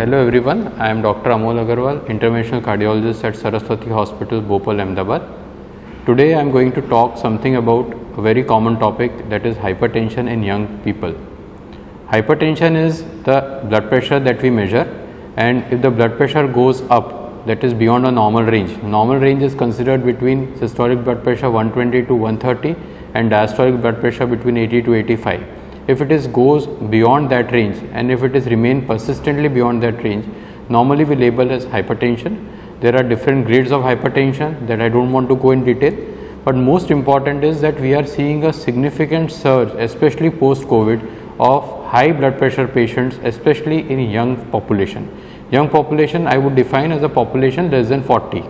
Hello everyone, I am Dr. Anmol Agarwal, Interventional Cardiologist at Saraswati Hospital, Bhopal, Ahmedabad. Today I am going to talk something about a very common topic, that is hypertension in young people. Hypertension is the blood pressure that we measure, and if the blood pressure goes up, that is beyond a normal range is considered between systolic blood pressure 120 to 130 and diastolic blood pressure between 80 to 85. If it goes beyond that range, and if it is remain persistently beyond that range, normally we label as hypertension. There are different grades of hypertension that I don't want to go in detail, but most important is that we are seeing a significant surge, especially post-COVID, of high blood pressure patients, especially in young population. Young population I would define as a population less than 40,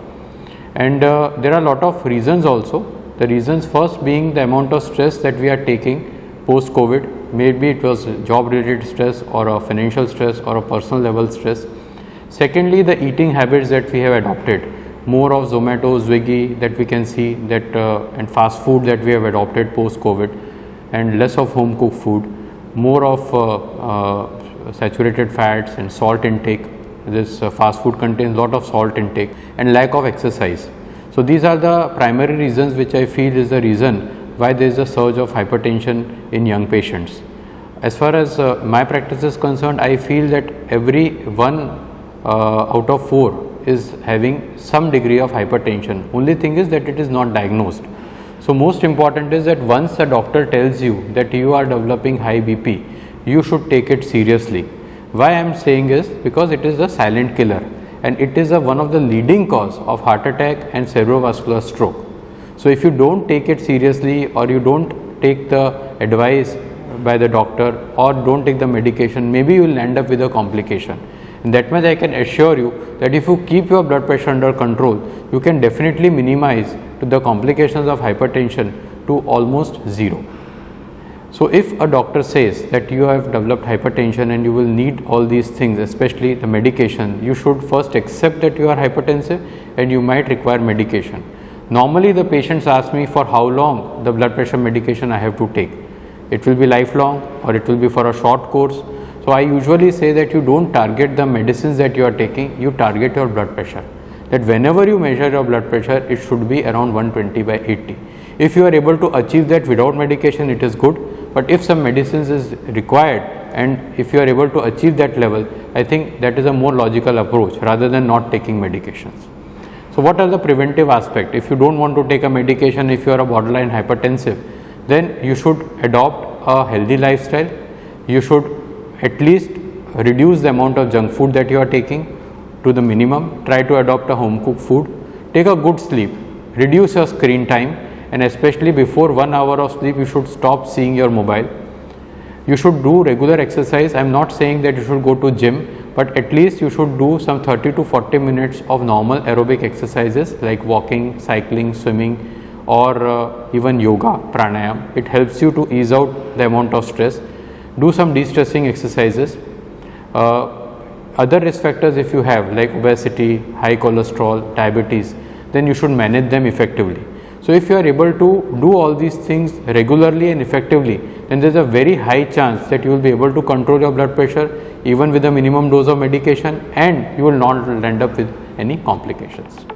and there are a lot of reasons also. The reasons first being the amount of stress that we are taking post-COVID. Maybe it was job related stress or a financial stress or a personal level stress. Secondly, the eating habits that we have adopted, more of Zomato, Swiggy that we can see, that and fast food that we have adopted post-COVID, and less of home cooked food, more of saturated fats and salt intake. This fast food contains a lot of salt intake, and lack of exercise. So these are the primary reasons which I feel is the reason why there is a surge of hypertension in young patients. As far as my practice is concerned, I feel that every one out of 4 is having some degree of hypertension. Only thing is that it is not diagnosed. So most important is that once a doctor tells you that you are developing high BP, you should take it seriously. Why I am saying is because it is a silent killer, and it is one of the leading cause of heart attack and cerebrovascular stroke. So if you don't take it seriously, or you don't take the advice by the doctor, or don't take the medication, maybe you will end up with a complication. And that much I can assure you that if you keep your blood pressure under control, you can definitely minimize to the complications of hypertension to almost zero. So if a doctor says that you have developed hypertension and you will need all these things, especially the medication, you should first accept that you are hypertensive and you might require medication. Normally the patients ask me for how long the blood pressure medication I have to take. It will be lifelong or it will be for a short course. So I usually say that you don't target the medicines that you are taking, you target your blood pressure. That whenever you measure your blood pressure, it should be around 120/80. If you are able to achieve that without medication, it is good, but if some medicines is required and if you are able to achieve that level, I think that is a more logical approach rather than not taking medications. So what are the preventive aspects? If you don't want to take a medication, if you are a borderline hypertensive, then you should adopt a healthy lifestyle. You should at least reduce the amount of junk food that you are taking to the minimum. Try to adopt a home cooked food. Take a good sleep. Reduce your screen time, and especially before 1 hour of sleep, you should stop seeing your mobile. You should do regular exercise. I am not saying that you should go to gym, but at least you should do some 30 to 40 minutes of normal aerobic exercises like walking, cycling, swimming, or even yoga, pranayam. It helps you to ease out the amount of stress. Do some de-stressing exercises. Other risk factors if you have, like obesity, high cholesterol, diabetes, then you should manage them effectively. So if you are able to do all these things regularly and effectively, then there is a very high chance that you will be able to control your blood pressure even with a minimum dose of medication, and you will not end up with any complications.